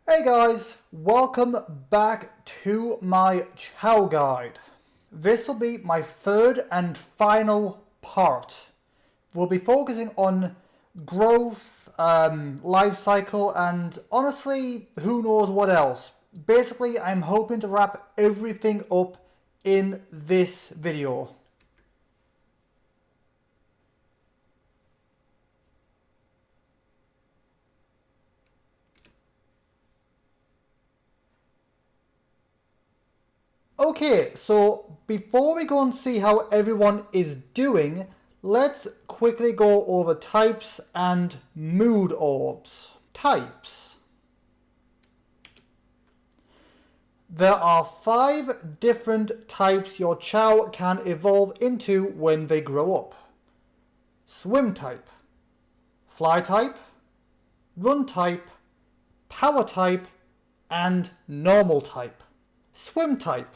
Hey guys, welcome back to my Chao guide. This will be my third and final part. We'll be focusing on growth, life cycle, and honestly, who knows what else. Basically, I'm hoping to wrap everything up in this video. Okay, so before we go and see how everyone is doing, let's quickly go over types and mood orbs. Types. There are 5 different types your Chao can evolve into when they grow up. Swim type, fly type, run type, power type, and normal type. Swim type.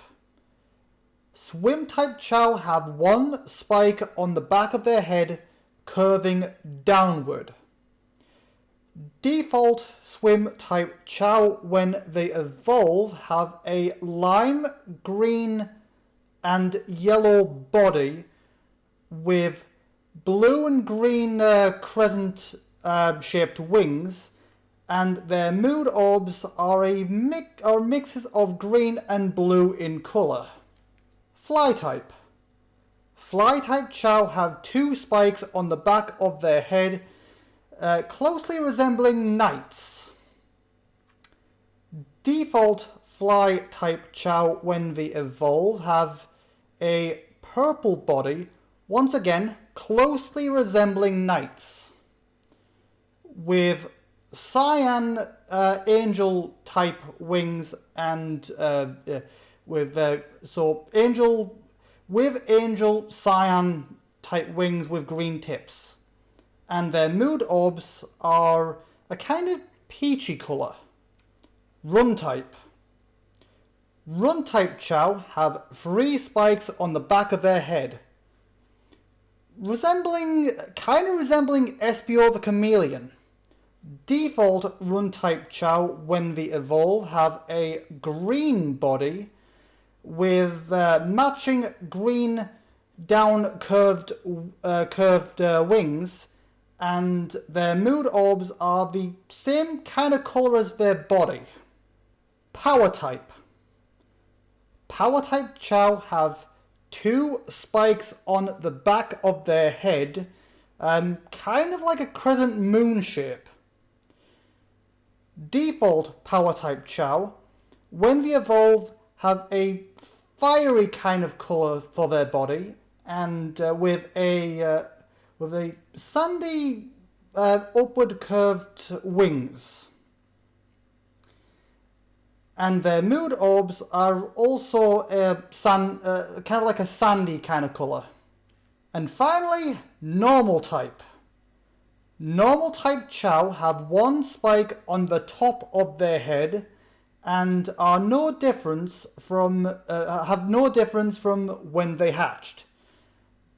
Swim type Chao have one spike on the back of their head curving downward. Default swim type Chao when they evolve have a lime green and yellow body with blue and green crescent shaped wings, and their mood orbs are mixes of green and blue in colour. Fly type. Fly type Chao have 2 spikes on the back of their head, closely resembling knights. Default fly type Chao when they evolve have a purple body, once again closely resembling knights, with cyan angel type wings and angel cyan type wings with green tips, and their mood orbs are a kind of peachy colour. Run type. Run type Chao have 3 spikes on the back of their head, resembling SBO the chameleon. Default run type Chao when they evolve have a green body with matching green down curved wings, and their mood orbs are the same kind of colour as their body. Power type. Power type Chao have 2 spikes on the back of their head, kind of like a crescent moon shape. Default power type Chao, when they evolve, have a fiery kind of colour for their body, and with a sandy upward curved wings. And their mood orbs are also kind of like a sandy kind of colour. And finally, normal type. Normal type Chao have 1 spike on the top of their head and are have no difference from when they hatched.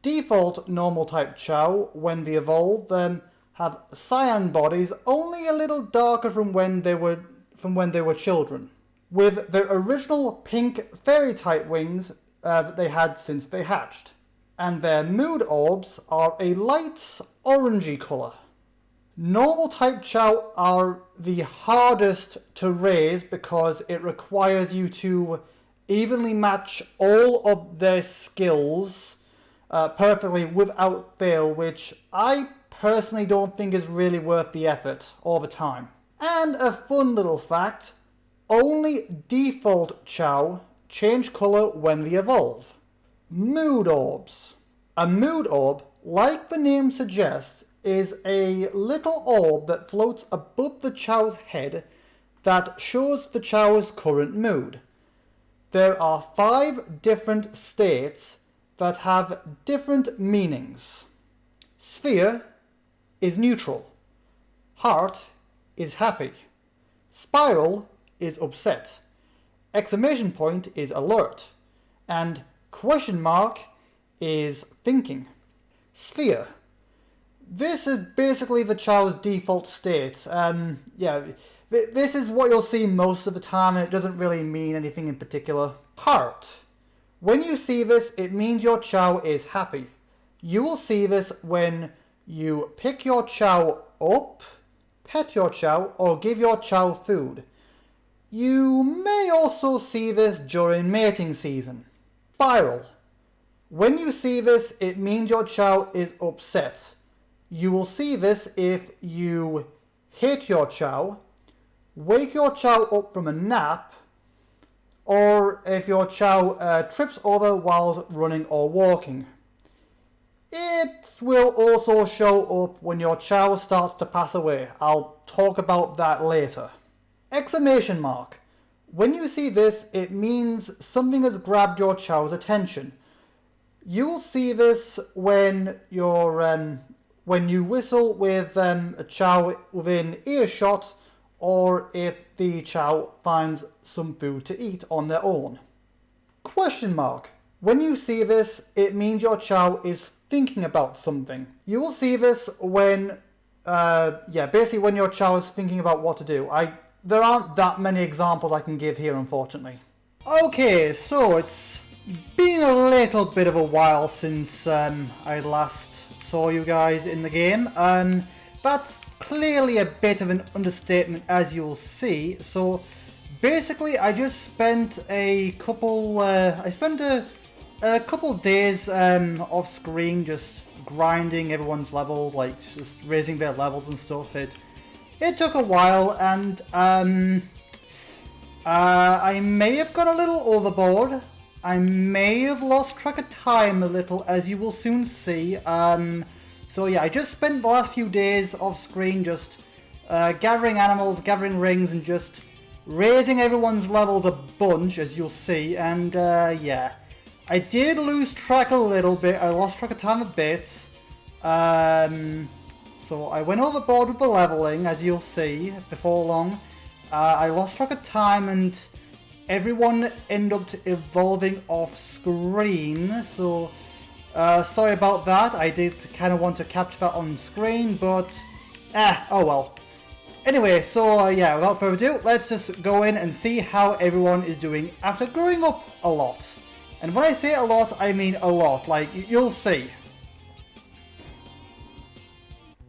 Default normal type Chao when they evolve have cyan bodies, only a little darker from when they were children, with their original pink fairy type wings that they had since they hatched, and their mood orbs are a light orangey colour. Normal type Chao are the hardest to raise because it requires you to evenly match all of their skills perfectly without fail, which I personally don't think is really worth the effort or the time. And a fun little fact, only default Chao change colour when they evolve. Mood orbs. A mood orb, like the name suggests, is a little orb that floats above the Chao's head that shows the Chao's current mood. There are 5 different states that have different meanings. Sphere is neutral. Heart is happy. Spiral is upset. Exclamation point is alert. And question mark is thinking. Sphere. This is basically the Chao's default state. This is what you'll see most of the time, and it doesn't really mean anything in particular. Heart. When you see this, it means your Chao is happy. You will see this when you pick your Chao up, pet your Chao, or give your Chao food. You may also see this during mating season. Spiral. When you see this, it means your Chao is upset. You will see this if you hit your Chao, wake your Chao up from a nap, or if your Chao trips over while running or walking. It will also show up when your Chao starts to pass away. I'll talk about that later. Exclamation mark. When you see this, it means something has grabbed your Chao's attention. You will see this when you whistle with a Chao within earshot, or if the Chao finds some food to eat on their own. Question mark. When you see this, it means your Chao is thinking about something. You will see this when, basically when your Chao is thinking about what to do. There aren't that many examples I can give here, unfortunately. Okay, so it's been a little bit of a while since I last saw you guys in the game. That's clearly a bit of an understatement, as you'll see. So basically, I just spent a couple days off screen just grinding everyone's levels, like just raising their levels and stuff. It took a while, and I may have gone a little overboard. I may have lost track of time a little, as you will soon see. So yeah, I just spent the last few days off screen just gathering animals, gathering rings, and just raising everyone's levels a bunch, as you'll see. And yeah, I did lose track a little bit. I lost track of time a bit. So I went overboard with the leveling, as you'll see before long. I lost track of time, and everyone ended up evolving off screen. So sorry about that. I did kind of want to capture that on screen, but oh well. Anyway, so yeah, without further ado, let's just go in and see how everyone is doing after growing up a lot. And when I say a lot, I mean a lot. Like, you'll see.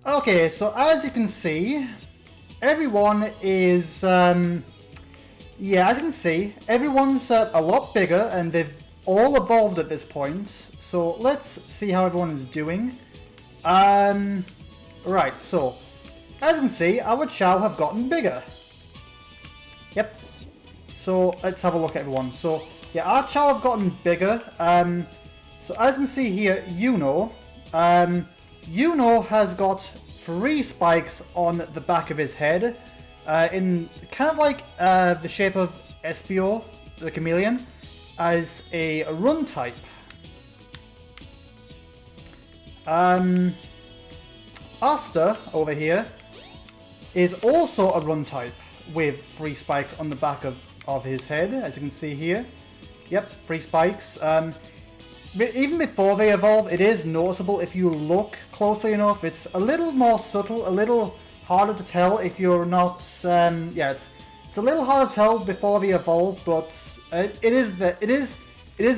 Okay, so as you can see, everyone is, as you can see, everyone's a lot bigger, and they've all evolved at this point. So let's see how everyone is doing. Right, so as you can see, our Chao have gotten bigger. Yep. So let's have a look at everyone. So yeah, our Chao have gotten bigger. So as you can see here, Yuno has got 3 spikes on the back of his head, in kind of like the shape of Espio, the chameleon, as a run type. Asta over here is also a run type with 3 spikes on the back of his head, as you can see here. Yep, 3 spikes. Even before they evolve, it is noticeable if you look closely enough. It's a little more subtle, a little harder to tell if you're not. It's a little harder to tell before they evolve, but it is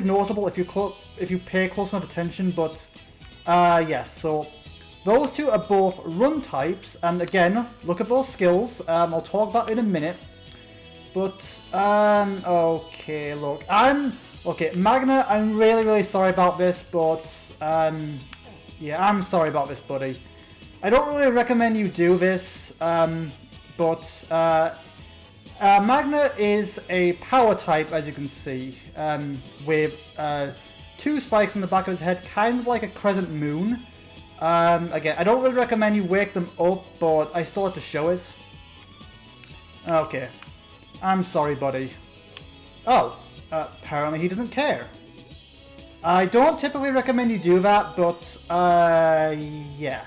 noticeable if you pay close enough attention. But yes, so those two are both run types, and again, look at those skills. I'll talk about it in a minute. But okay, look, okay, Magna, I'm really sorry about this, but yeah, I'm sorry about this, buddy. I don't really recommend you do this, but Magna is a power type, as you can see, with 2 spikes on the back of his head, kind of like a crescent moon. Again, I don't really recommend you wake them up, but I still have to show it. Okay, I'm sorry, buddy. Oh. Apparently he doesn't care. I don't typically recommend you do that, but yeah.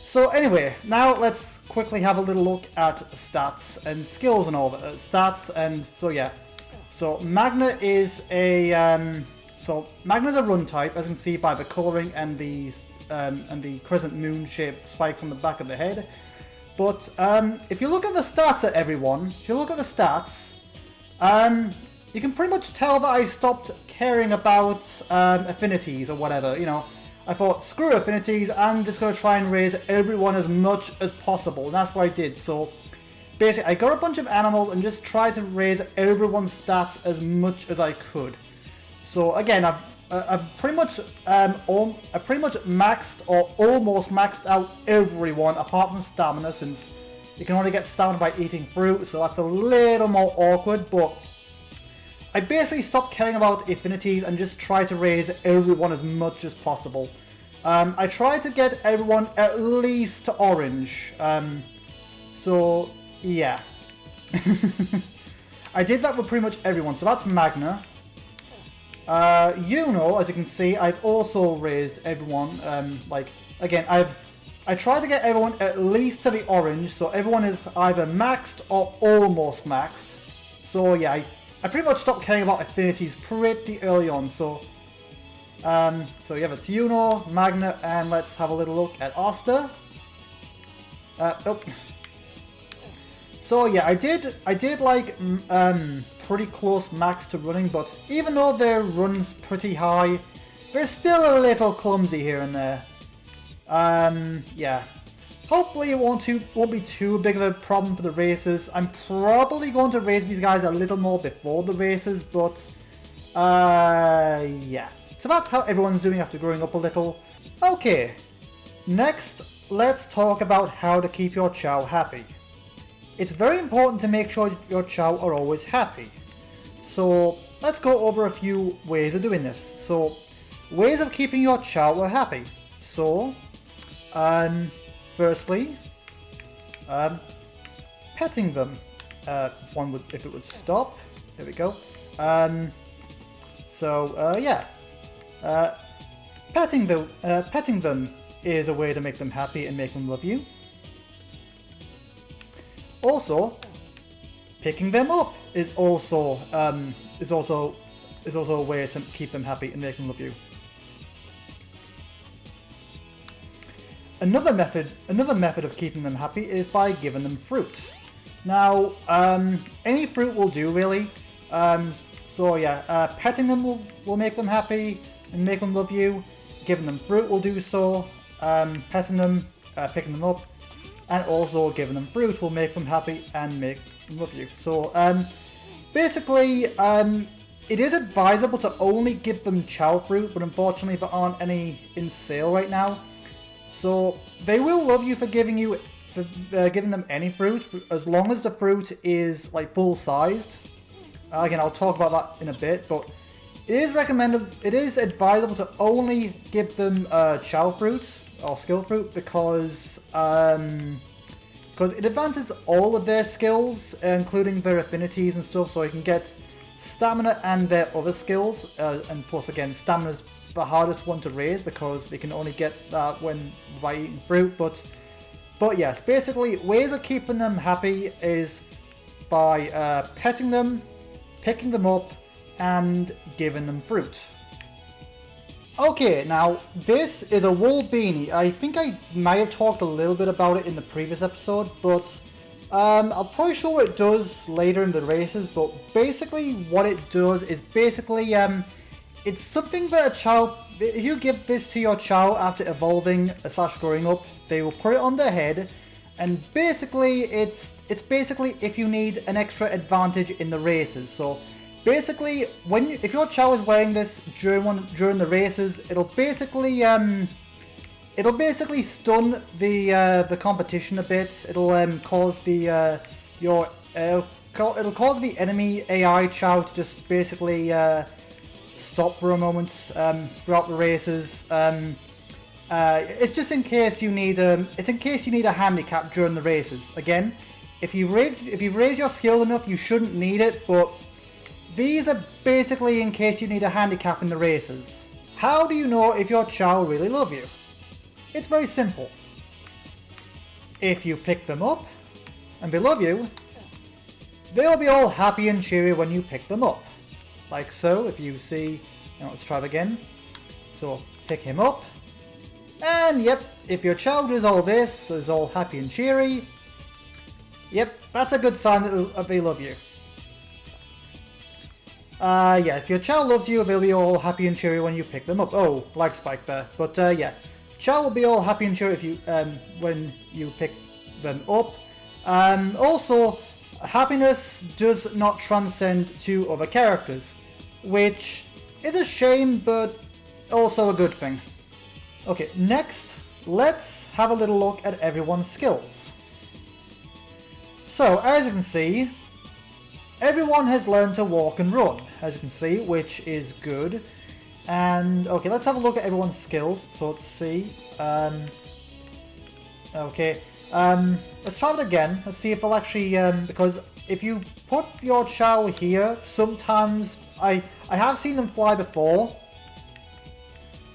So anyway, now let's quickly have a little look at stats and skills and all that. Stats and so yeah. So Magna is Magna's a run type, as you can see by the colouring and the crescent moon shaped spikes on the back of the head. But if you look at the stats at everyone, if you look at the stats, you can pretty much tell that I stopped caring about affinities or whatever, you know. I thought, screw affinities, I'm just going to try and raise everyone as much as possible, and that's what I did. So basically, I got a bunch of animals and just tried to raise everyone's stats as much as I could. So again, I've pretty much maxed or almost maxed out everyone apart from stamina, since you can only get stamina by eating fruit, so that's a little more awkward. But I basically stopped caring about affinities and just tried to raise everyone as much as possible. I tried to get everyone at least to orange. So yeah. I did that with pretty much everyone. So that's Magna. As you can see, I've also raised everyone. Like again, I tried to get everyone at least to the orange, so everyone is either maxed or almost maxed. So yeah, I pretty much stopped caring about affinities pretty early on. So so you have it's Yuno, Magna, and let's have a little look at Asta. Nope. So yeah, I did like pretty close max to running, but even though their run's pretty high, they're still a little clumsy here and there. Yeah. Hopefully it won't be too big of a problem for the races. I'm probably going to raise these guys a little more before the races, but yeah. So that's how everyone's doing after growing up a little. Okay, next let's talk about how to keep your Chao happy. It's very important to make sure your Chao are always happy. So let's go over a few ways of doing this. So ways of keeping your Chao happy. So firstly, petting them. If it would stop. There we go. Yeah. Petting them is a way to make them happy and make them love you. Also, picking them up is also a way to keep them happy and make them love you. Another method of keeping them happy is by giving them fruit. Now, any fruit will do really. So yeah, petting them will make them happy and make them love you. Giving them fruit will do so. Petting them, picking them up, and also giving them fruit will make them happy and make them love you. So basically, it is advisable to only give them Chao fruit, but unfortunately there aren't any in sale right now. So they will love you for giving them any fruit, as long as the fruit is like full sized. Again, I'll talk about that in a bit, but it is advisable to only give them Chao fruit or skill fruit because it advances all of their skills, including their affinities and stuff, so you can get stamina and their other skills, and plus again, stamina's the hardest one to raise because they can only get that by eating fruit. But yes, basically ways of keeping them happy is by petting them, picking them up, and giving them fruit. Okay, now this is a wool beanie. I think I might have talked a little bit about it in the previous episode, but I'll probably show what it does later in the races. But basically what it does is it's something that a Chao, if you give this to your Chao after evolving / growing up, they will put it on their head, and basically it's basically if you need an extra advantage in the races. So basically, if your Chao is wearing this during the races, it'll basically stun the competition a bit. It'll cause it'll cause the enemy AI Chao to just basically stop for a moment throughout the races. It's just in case you need a handicap during the races. Again, if you raise your skill enough, you shouldn't need it, but these are basically in case you need a handicap in the races. How do you know if your Chao really love you? It's very simple. If you pick them up and they love you, they'll be all happy and cheery when you pick them up. Like so, if you see, let's try it again. So pick him up, and yep, if your Chao does all this, is all happy and cheery, Yep, that's a good sign that they love you. Yeah, if your Chao loves you, they'll be all happy and cheery when you pick them up. Oh, lag spike there. But yeah, Chao will be all happy and cheery if you when you pick them up. Also, happiness does not transcend to other characters, which is a shame, but also a good thing. Okay, next, let's have a little look at everyone's skills. So, as you can see, everyone has learned to walk and run, as you can see, which is good. And, okay, let's have a look at everyone's skills. So, let's see. Okay, let's try it again. Let's see if they'll actually, because if you put your Chao here, sometimes, I have seen them fly before.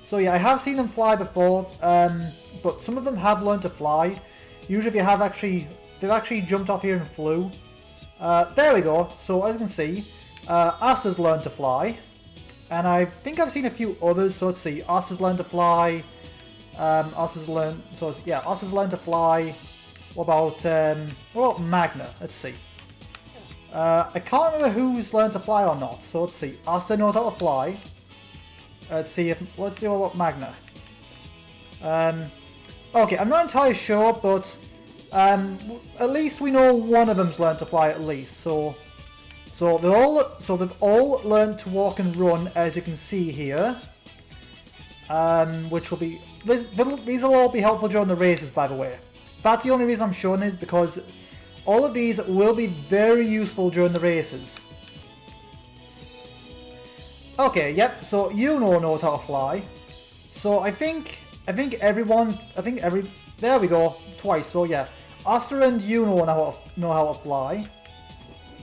So yeah, I have seen them fly before, but some of them have learned to fly. Usually they've actually jumped off here and flew. There we go. So as you can see, Asta's learned to fly. And I think I've seen a few others, so let's see. Asta's learned to fly. Asta's learned to fly. What about Magna? Let's see. I can't remember who's learned to fly or not, so let's see. Asta knows how to fly. Let's see what about Magna. Okay, I'm not entirely sure, but at least we know one of them's learned to fly at least. So they've all learned to walk and run, as you can see here. Which will be these will all be helpful during the races, by the way. That's the only reason I'm showing this, because all of these will be very useful during the races. Okay, yep, so Yuno knows how to fly. So I think there we go, twice, so yeah. Asta and Yuno know how to fly.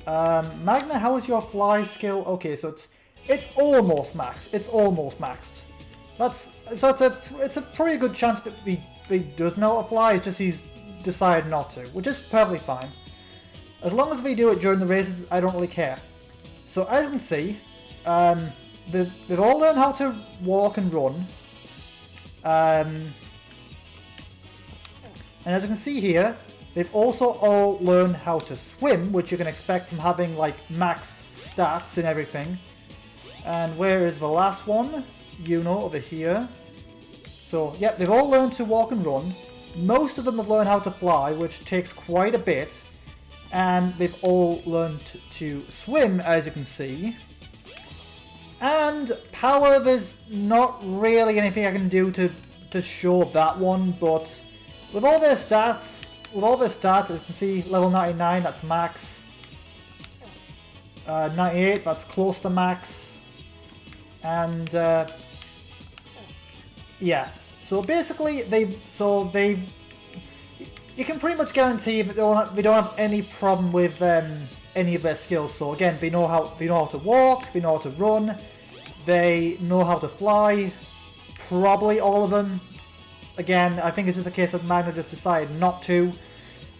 Magna, how is your fly skill? Okay, so it's almost maxed. It's almost maxed. It's a pretty good chance that he does know how to fly, it's just he's decided not to, which is perfectly fine. As long as we do it during the races, I don't really care. So as you can see, they've all learned how to walk and run. And as you can see here, they've also all learned how to swim, which you can expect from having like max stats and everything. And where is the last one? Yuno over here. So yeah, they've all learned to walk and run. Most of them have learned how to fly, which takes quite a bit. And they've all learned to swim, as you can see. And power, there's not really anything I can do to show that one, but with all their stats, as you can see, level 99, that's max. 98, that's close to max. And yeah, so basically you can pretty much guarantee that they don't have any problem with any of their skills. So again, they know how to walk, they know how to run, they know how to fly. Probably all of them. Again, I think it's just a case of Magna just decided not to,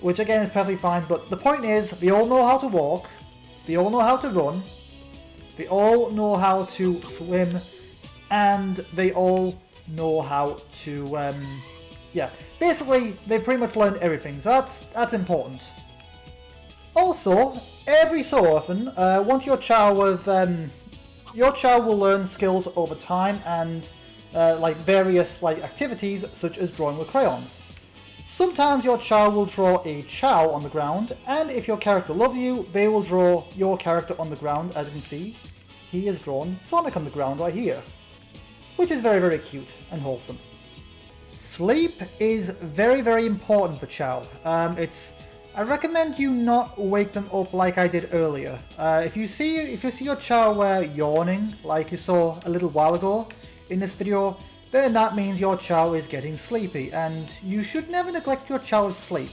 which again is perfectly fine. But the point is, they all know how to walk, they all know how to run, they all know how to swim, and they all know how to yeah, basically they pretty much learned everything, so that's important. Also, every so often, once your Chao will learn skills over time and like various activities such as drawing with crayons. Sometimes your Chao will draw a Chao on the ground, and if your character loves you, they will draw your character on the ground. As you can see, he has drawn Sonic on the ground right here, which is very, very cute and wholesome. Sleep is very, very important for Chao. I recommend you not wake them up like I did earlier. If you see your Chao yawning like you saw a little while ago in this video, then that means your Chao is getting sleepy, and you should never neglect your Chao's sleep.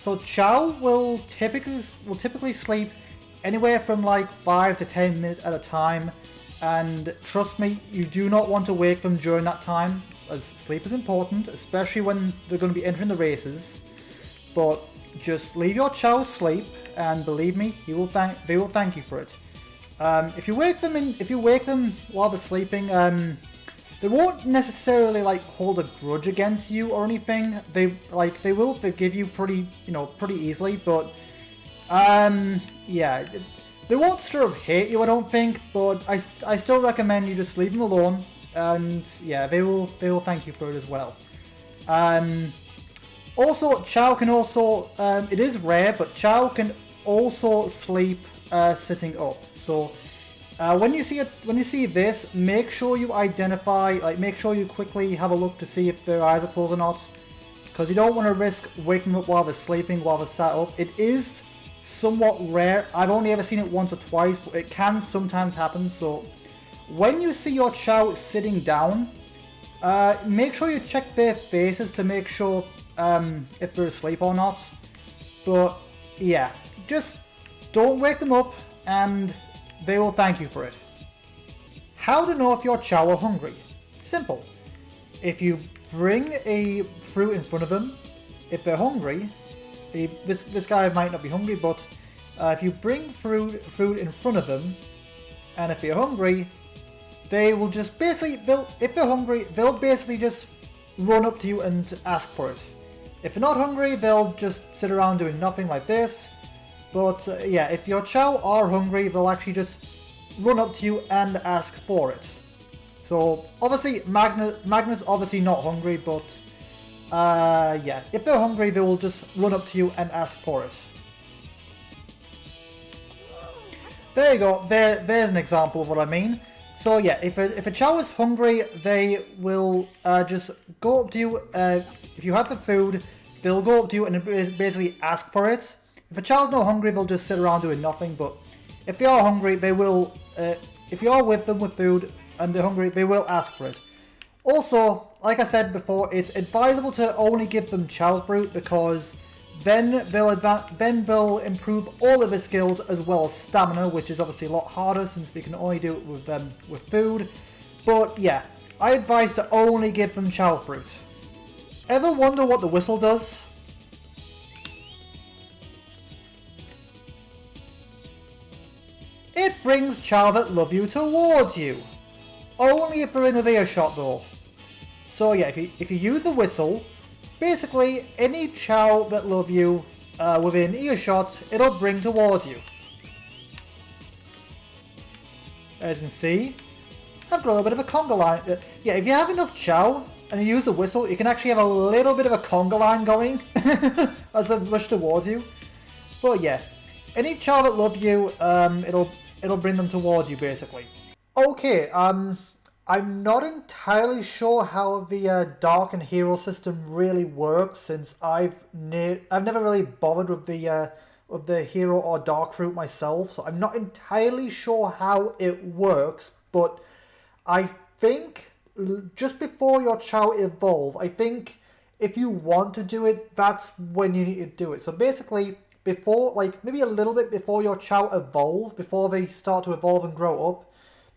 So Chao will typically sleep anywhere from like 5 to 10 minutes at a time, and trust me, you do not want to wake them during that time, as sleep is important, especially when they're going to be entering the races. But just leave your Chao sleep, and believe me, they will thank you for it. If you wake them while they're sleeping, they won't necessarily like hold a grudge against you or anything. They will forgive you pretty easily, but yeah, they won't straight up hate you, I don't think. But I still recommend you just leave them alone, and yeah, they will thank you for it as well. Also, Chao can also it is rare, but Chao can also sleep sitting up. So when you see this, make sure you identify, make sure you quickly have a look to see if their eyes are closed or not, because you don't want to risk waking them up while they're sleeping, while they're sat up. It is somewhat rare. I've only ever seen it once or twice, but it can sometimes happen. So when you see your Chao sitting down, make sure you check their faces to make sure if they're asleep or not. But yeah, just don't wake them up and they will thank you for it. How to know if your Chao are hungry? Simple. If you bring a fruit in front of them, if they're hungry, this guy might not be hungry, but if you bring fruit in front of them, and if they're hungry, they will just basically, if they're hungry, they'll basically just run up to you and ask for it. If they're not hungry, they'll just sit around doing nothing like this. But yeah, if your Chao are hungry, they'll actually just run up to you and ask for it. So obviously, Magna's obviously not hungry, but yeah, if they're hungry, they will just run up to you and ask for it. There you go. There's an example of what I mean. So yeah, if a Chao is hungry, they will just go up to you. If you have the food, they'll go up to you and basically ask for it. If a Chao's not hungry, they'll just sit around doing nothing. But if they are hungry, they will. If you are with them with food and they're hungry, they will ask for it. Also, like I said before, it's advisable to only give them Chao fruit, because then they'll improve all of their skills as well as stamina, which is obviously a lot harder since we can only do it with food. But yeah, I advise to only give them Chao fruit. Ever wonder what the whistle does? It brings Chao that love you towards you. Only if they're in with earshot though. So yeah, if you use the whistle, basically any Chao that love you within earshot, it'll bring towards you. As you can see, I've got a little bit of a conga line. Yeah, if you have enough Chao and you use the whistle, you can actually have a little bit of a conga line going as they rush towards you. But yeah, any Chao that love you, it'll bring them towards you basically. Okay, I'm not entirely sure how the Dark and Hero system really works, since I've never really bothered with the Hero or Dark fruit myself, so I'm not entirely sure how it works. But I think just before your Chao evolve, I think if you want to do it, that's when you need to do it. So basically, before, like maybe a little bit before your Chao evolve, before they start to evolve and grow up,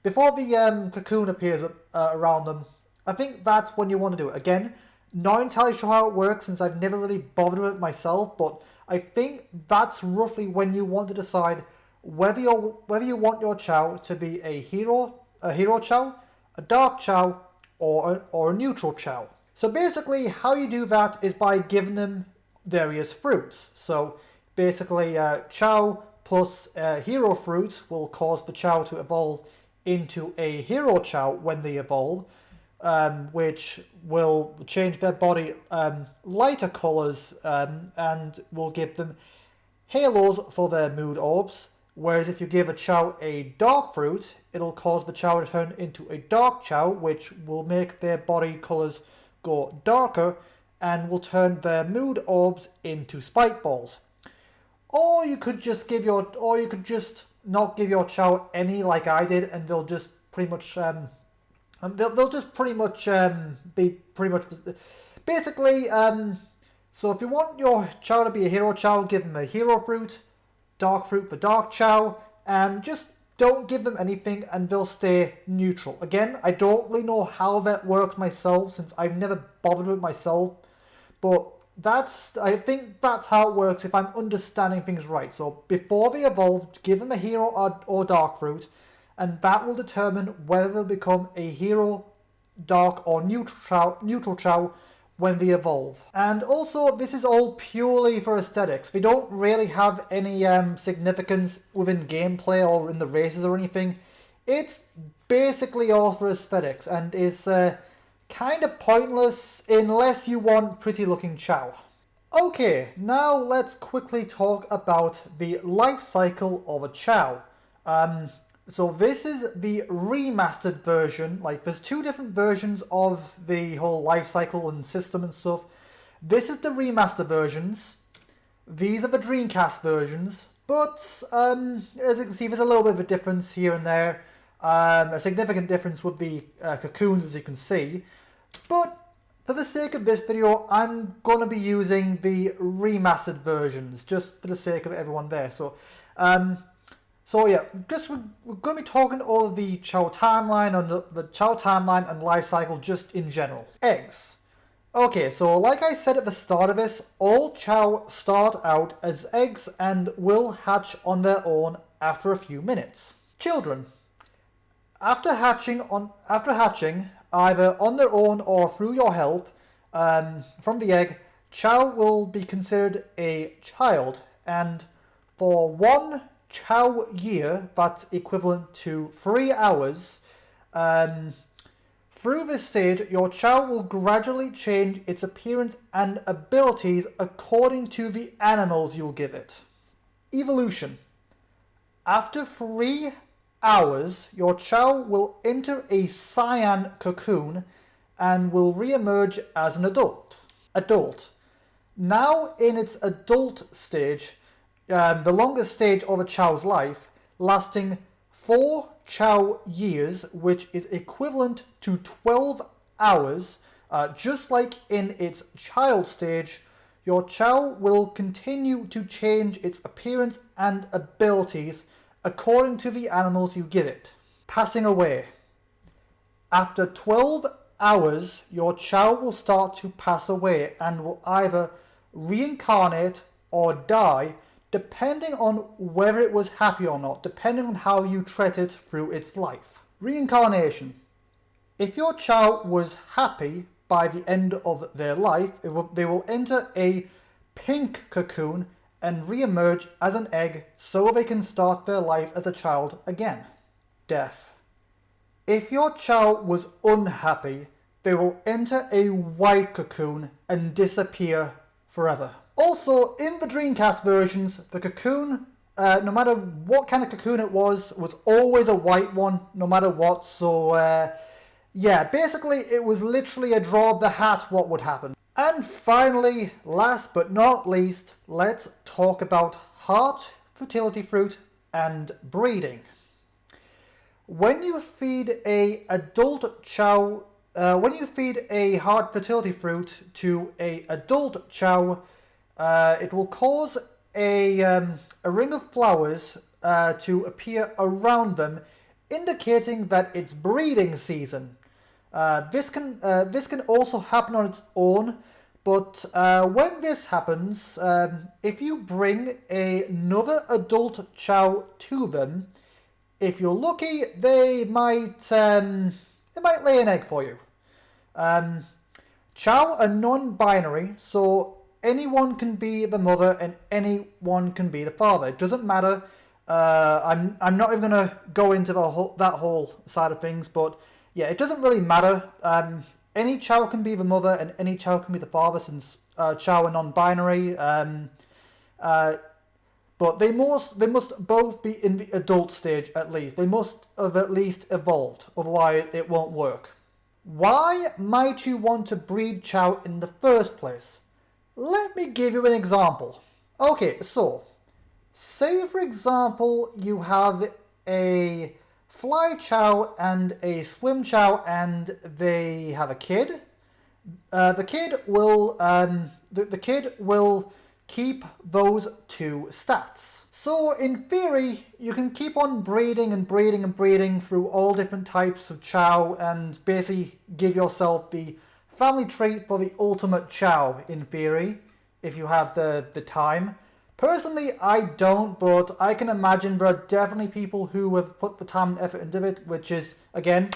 before the cocoon appears around them, I think that's when you want to do it. Again, not entirely sure how it works since I've never really bothered with it myself, but I think that's roughly when you want to decide whether you want your Chao to be a hero Chao, a dark Chao, or a neutral Chao. So basically, how you do that is by giving them various fruits. So basically, Chao plus hero fruit will cause the Chao to evolve into a hero Chao when they evolve, which will change their body lighter colours and will give them halos for their mood orbs. Whereas if you give a Chao a dark fruit, it'll cause the Chao to turn into a dark Chao, which will make their body colours go darker and will turn their mood orbs into spike balls. Or you could just not give your Chao any, like I did, and they'll just pretty much be pretty much basically. So if you want your Chao to be a hero Chao, give them a hero fruit, dark fruit for dark Chao, and just don't give them anything and they'll stay neutral. Again, I don't really know how that works myself since I've never bothered with it myself, but I think that's how it works if I'm understanding things right. So before they evolve, give them a hero or dark fruit, and that will determine whether they'll become a hero dark or neutral Chao when they evolve. And also, this is all purely for aesthetics. They don't really have any significance within gameplay or in the races or anything. It's basically all for aesthetics and is kind of pointless unless you want pretty looking Chao. Okay, now let's quickly talk about the life cycle of a Chao. So this is the remastered version. Like, there's two different versions of the whole life cycle and system and stuff. This is the remaster versions. These are the Dreamcast versions. But, as you can see, there's a little bit of a difference here and there. A significant difference with the cocoons, as you can see. But for the sake of this video, I'm going to be using the remastered versions, just for the sake of everyone there. So yeah, we're going to be talking all the Chao timeline and the Chao timeline and life cycle just in general. Eggs. Okay, so like I said at the start of this, all Chao start out as eggs and will hatch on their own after a few minutes. Children. After hatching, either on their own or through your help from the egg, Chao will be considered a child, and for 1 Chao year, that's equivalent to 3 hours, through this stage, your Chao will gradually change its appearance and abilities according to the animals you'll give it. Evolution. After 3 hours, your Chao will enter a cyan cocoon and will re-emerge as an adult. Now in its adult stage, the longest stage of a Chao's life, lasting 4 Chao years, which is equivalent to 12 hours, just like in its child stage, your Chao will continue to change its appearance and abilities according to the animals you give it. Passing away. After 12 hours, your Chao will start to pass away and will either reincarnate or die, depending on whether it was happy or not, depending on how you treat it through its life. Reincarnation. If your Chao was happy by the end of their life, they will enter a pink cocoon and re-emerge as an egg so they can start their life as a child again. Death. If your Chao was unhappy, they will enter a white cocoon and disappear forever. Also, in the Dreamcast versions, the cocoon, no matter what kind of cocoon it was always a white one, no matter what. So, yeah, basically it was literally a draw of the hat what would happen. And finally, last but not least, let's talk about heart fertility fruit and breeding. When you feed a adult Chao, when you feed a heart fertility fruit to a adult Chao, it will cause a ring of flowers to appear around them, indicating that it's breeding season. This can also happen on its own, but when this happens, if you bring another adult Chao to them, if you're lucky, they might lay an egg for you. Chao are non-binary, so anyone can be the mother and anyone can be the father. It doesn't matter. I'm not even going to go into that whole side of things, but yeah, it doesn't really matter. Any Chao can be the mother and any Chao can be the father, since Chao are non-binary. But they must both be in the adult stage at least. They must have at least evolved, otherwise it won't work. Why might you want to breed Chao in the first place? Let me give you an example. Okay, so say for example you have a fly Chao and a swim Chao and they have a kid. The kid will keep those 2 stats. So in theory, you can keep on breeding and breeding and breeding through all different types of Chao and basically give yourself the family tree for the ultimate Chao, in theory, if you have the time. Personally, I don't, but I can imagine there are definitely people who have put the time and effort into it, which is, again,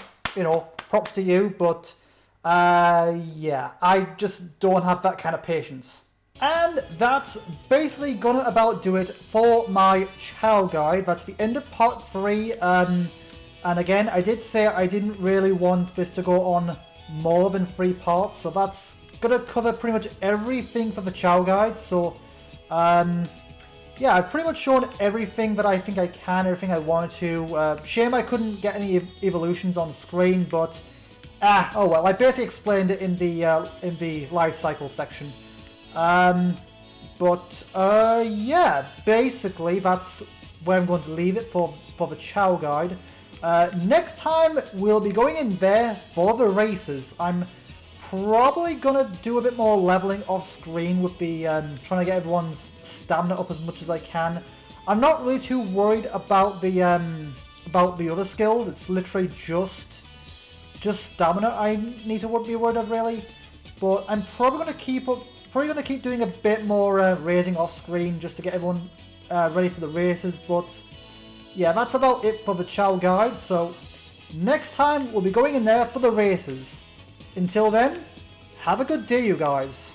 props to you, but yeah, I just don't have that kind of patience. And that's basically gonna about do it for my Chao guide. That's the end of part 3. And again, I did say I didn't really want this to go on more than 3 parts, so that's gonna cover pretty much everything for the Chao guide. So yeah, I've pretty much shown everything that I think I can, everything I wanted to. Shame I couldn't get any evolutions on screen, but oh well. I basically explained it in the life cycle section. Yeah, basically that's where I'm going to leave it for the Chao guide. Next time we'll be going in there for the races. I'm probably gonna do a bit more leveling off screen with the trying to get everyone's stamina up as much as I can. I'm not really too worried about the other skills. It's literally just stamina I need to be worried of, really. But I'm probably gonna keep doing a bit more racing off screen just to get everyone ready for the races. But yeah, that's about it for the Chao guide. So next time we'll be going in there for the races. Until then, have a good day, you guys.